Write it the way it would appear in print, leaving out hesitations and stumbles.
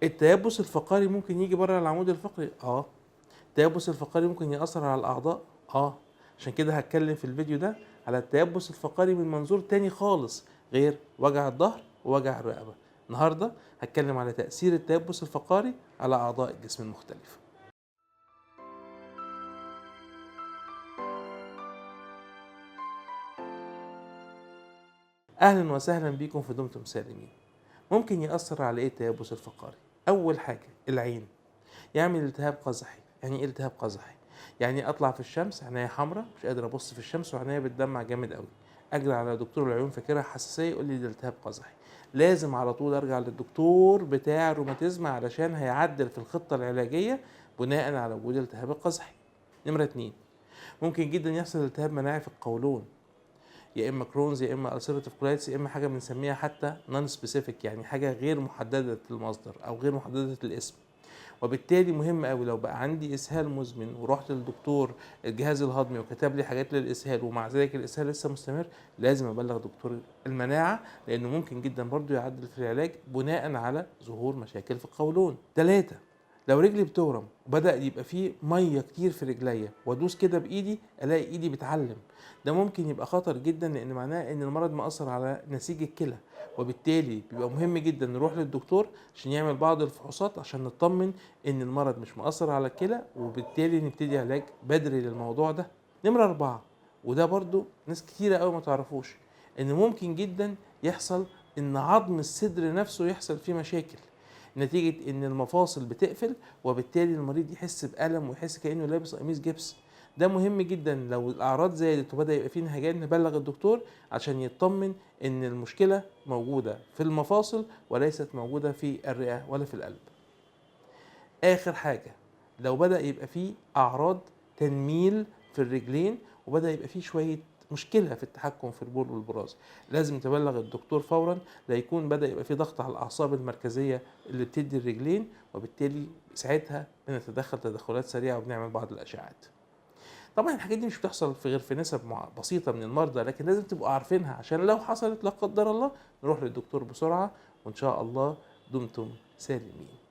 التيبس الفقري ممكن يجي بره العمود الفقري؟ التيبس الفقري ممكن يأثر على الأعضاء؟ عشان كده هتكلم في الفيديو ده على التيبس الفقري من منظور تاني خالص غير وجع الظهر ووجع الرقبة. النهاردة هتكلم على تأثير التيبس الفقري على أعضاء الجسم المختلفة. أهلا وسهلا بكم في دمتم سالمين. ممكن يأثر على إيه التيبس الفقري؟ أول حاجة العين، يعمل التهاب قزحي. يعني إيه التهاب قزحي؟ يعني أطلع في الشمس عينيا حمراء، مش قادر أبص في الشمس وعينيا بتدمع جامد قوي، أجري على دكتور العيون فاكرها حساسية يقول لي ده التهاب قزحي. لازم على طول أرجع للدكتور بتاع الروماتيزم علشان هيعدل في الخطة العلاجية بناء على وجود التهاب القزحي. نمرة 2، ممكن جدا يحصل التهاب مناعي في القولون، يا اما كرونز يا اما السيرتيف كولايتس يا اما حاجه بنسميها حتى نون سبيسيفيك، يعني حاجه غير محدده المصدر او غير محدده الاسم. وبالتالي مهم قوي لو بقى عندي اسهال مزمن ورحت للدكتور الجهاز الهضمي وكتب لي حاجات للاسهال ومع ذلك الاسهال لسه مستمر، لازم ابلغ دكتور المناعه، لانه ممكن جدا برضو يعدل في العلاج بناء على ظهور مشاكل في القولون. 3، لو رجلي بتورم وبدأ يبقى فيه ميه كتير في رجليا وادوس كده بايدي الاقي ايدي بتعلم، ده ممكن يبقى خطر جدا، لان معناه ان المرض مأثر على نسيج الكلى. وبالتالي بيبقى مهم جدا نروح للدكتور عشان يعمل بعض الفحوصات عشان نطمن ان المرض مش مأثر على الكلى، وبالتالي نبتدي علاج بدري للموضوع ده. نمرة 4، وده برضو ناس كتيرة قوي ما تعرفوش، ان ممكن جدا يحصل ان عظم الصدر نفسه يحصل فيه مشاكل نتيجة ان المفاصل بتقفل، وبالتالي المريض يحس بألم ويحس كأنه لابس قميص جبس. ده مهم جدا لو الاعراض زادت وبدا يبقى فيه انهجان نبلغ الدكتور عشان يطمن ان المشكله موجوده في المفاصل وليست موجوده في الرئه ولا في القلب. اخر حاجه، لو بدا يبقى فيه اعراض تنميل في الرجلين وبدا يبقى فيه شويه مشكله في التحكم في البول والبراز، لازم تبلغ الدكتور فورا، لا يكون بدا يبقى فيه ضغط على الاعصاب المركزيه اللي بتدي الرجلين، وبالتالي ساعتها بنتدخل تدخلات سريعه وبنعمل بعض الاشعاعات. طبعا الحاجات دي مش بتحصل في غير في نسب بسيطة من المرضى، لكن لازم تبقوا عارفينها عشان لو حصلت لا قدر الله نروح للدكتور بسرعة، وإن شاء الله دمتم سالمين.